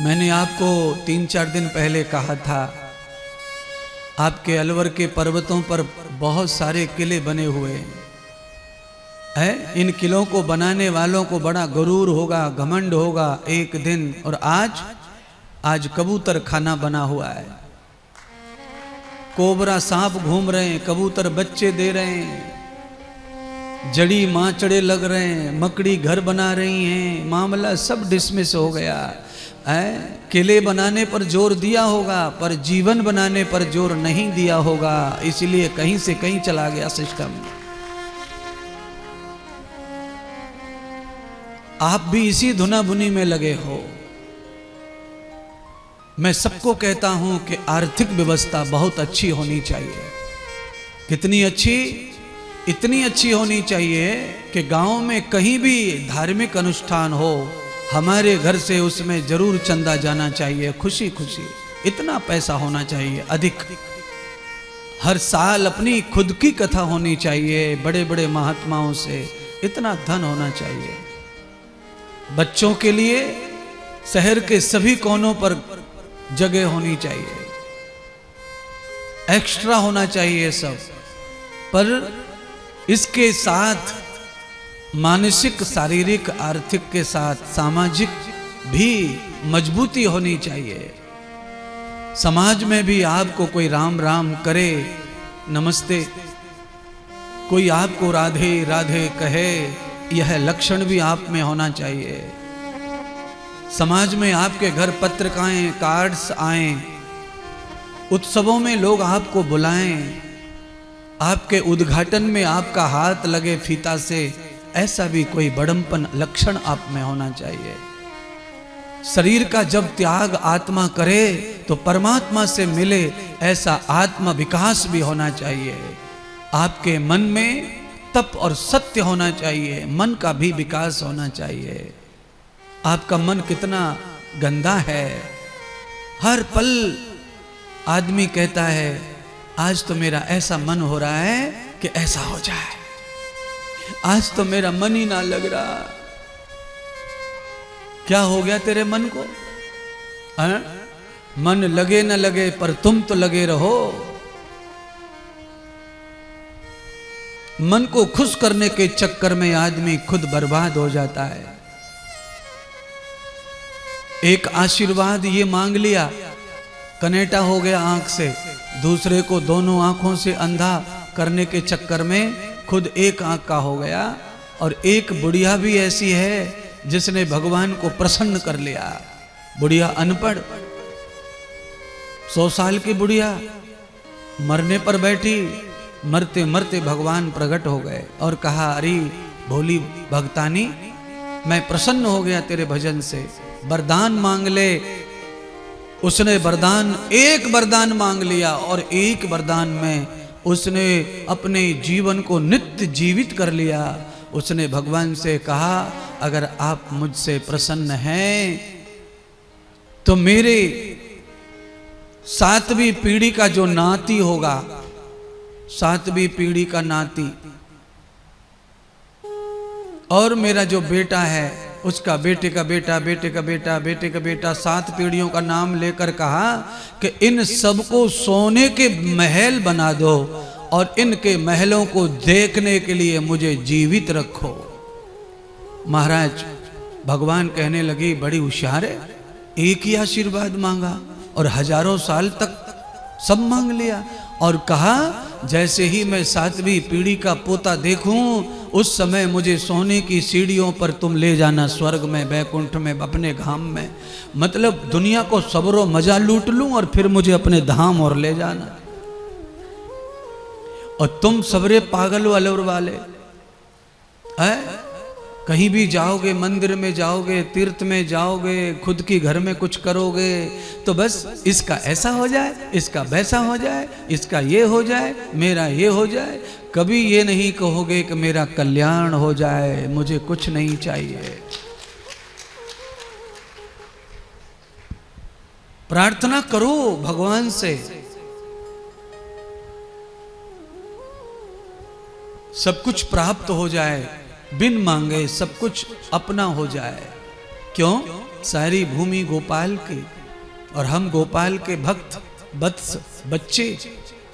मैंने आपको 3-4 दिन पहले कहा था, आपके अलवर के पर्वतों पर बहुत सारे किले बने हुए हैं। इन किलों को बनाने वालों को बड़ा गुरूर होगा, घमंड होगा एक दिन। और आज कबूतर खाना बना हुआ है। कोबरा सांप घूम रहे हैं, कबूतर बच्चे दे रहे हैं, जड़ी माचड़े लग रहे हैं, मकड़ी घर बना रही हैं, मामला सब डिसमिस हो गया है। किले बनाने पर जोर दिया होगा पर जीवन बनाने पर जोर नहीं दिया होगा, इसलिए कहीं से कहीं चला गया सिस्टम। आप भी इसी धुनाभुनी में लगे हो। मैं सबको कहता हूं कि आर्थिक व्यवस्था बहुत अच्छी होनी चाहिए। कितनी अच्छी? इतनी अच्छी होनी चाहिए कि गांव में कहीं भी धार्मिक अनुष्ठान हो, हमारे घर से उसमें जरूर चंदा जाना चाहिए, खुशी खुशी। इतना पैसा होना चाहिए अधिक। हर साल अपनी खुद की कथा होनी चाहिए, बड़े बड़े महात्माओं से इतना धन होना चाहिए। बच्चों के लिए शहर के सभी कोनों पर जगह होनी चाहिए, एक्स्ट्रा होना चाहिए सब। पर इसके साथ मानसिक, शारीरिक, आर्थिक के साथ सामाजिक भी मजबूती होनी चाहिए। समाज में भी आपको कोई राम राम करे, नमस्ते, कोई आपको राधे राधे कहे, यह लक्षण भी आप में होना चाहिए। समाज में आपके घर पत्रिकाएं, कार्ड्स आएं, उत्सवों में लोग आपको बुलाएं, आपके उद्घाटन में आपका हाथ लगे फीता से, ऐसा भी कोई बड़म्पन लक्षण आप में होना चाहिए। शरीर का जब त्याग आत्मा करे तो परमात्मा से मिले, ऐसा आत्मा विकास भी होना चाहिए। आपके मन में तप और सत्य होना चाहिए, मन का भी विकास होना चाहिए। आपका मन कितना गंदा है। हर पल आदमी कहता है आज तो मेरा ऐसा मन हो रहा है कि ऐसा हो जाए, आज तो मेरा मन ही ना लग रहा। क्या हो गया तेरे मन को? मन लगे न लगे पर तुम तो लगे रहो। मन को खुश करने के चक्कर में आदमी खुद बर्बाद हो जाता है। एक आशीर्वाद ये मांग लिया, कनेटा हो गया आंख से, दूसरे को दोनों आंखों से अंधा करने के चक्कर में खुद एक आंख का हो गया। और एक बुढ़िया भी ऐसी है जिसने भगवान को प्रसन्न कर लिया। बुढ़िया अनपढ़, 100 साल की बुढ़िया मरने पर बैठी, मरते मरते भगवान प्रकट हो गए और कहा, अरे भोली भगतानी, मैं प्रसन्न हो गया तेरे भजन से, वरदान मांग ले। उसने वरदान, एक वरदान मांग लिया और एक वरदान में उसने अपने जीवन को नित्य जीवित कर लिया। उसने भगवान से कहा, अगर आप मुझसे प्रसन्न हैं तो मेरे 7वीं पीढ़ी का जो नाती होगा, 7वीं पीढ़ी का नाती, और मेरा जो बेटा है उसका बेटे का बेटा, बेटे का बेटा, बेटे का बेटा, 7 पीढ़ियों का नाम लेकर कहा कि इन सबको सोने के महल बना दो और इनके महलों को देखने के लिए मुझे जीवित रखो। महाराज भगवान कहने लगी, बड़ी होशियार है, एक ही आशीर्वाद मांगा और हजारों साल तक सब मांग लिया। और कहा, जैसे ही मैं 7वीं पीढ़ी का पोता देखूं उस समय मुझे सोने की सीढ़ियों पर तुम ले जाना, स्वर्ग में, बैकुंठ में, अपने धाम में। मतलब दुनिया को सबरो मजा लूट लूं और फिर मुझे अपने धाम और ले जाना। और तुम सबरे पागल वलोर वाले हैं, कहीं भी जाओगे, मंदिर में जाओगे, तीर्थ में जाओगे, खुद की घर में कुछ करोगे तो बस इसका ऐसा हो जाए, इसका वैसा हो जाए, इसका ये हो जाए, मेरा ये हो जाए। कभी ये नहीं कहोगे कि मेरा कल्याण हो जाए, मुझे कुछ नहीं चाहिए। प्रार्थना करो भगवान से, सब कुछ प्राप्त हो जाए, बिन मांगे सब कुछ अपना हो जाए। क्यों? सारी भूमि गोपाल की, और हम गोपाल के भक्त वत्स बच्चे,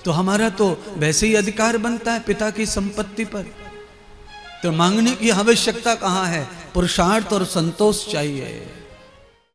तो हमारा तो वैसे ही अधिकार बनता है पिता की संपत्ति पर। तो मांगने की आवश्यकता कहाँ है? पुरुषार्थ और संतोष चाहिए।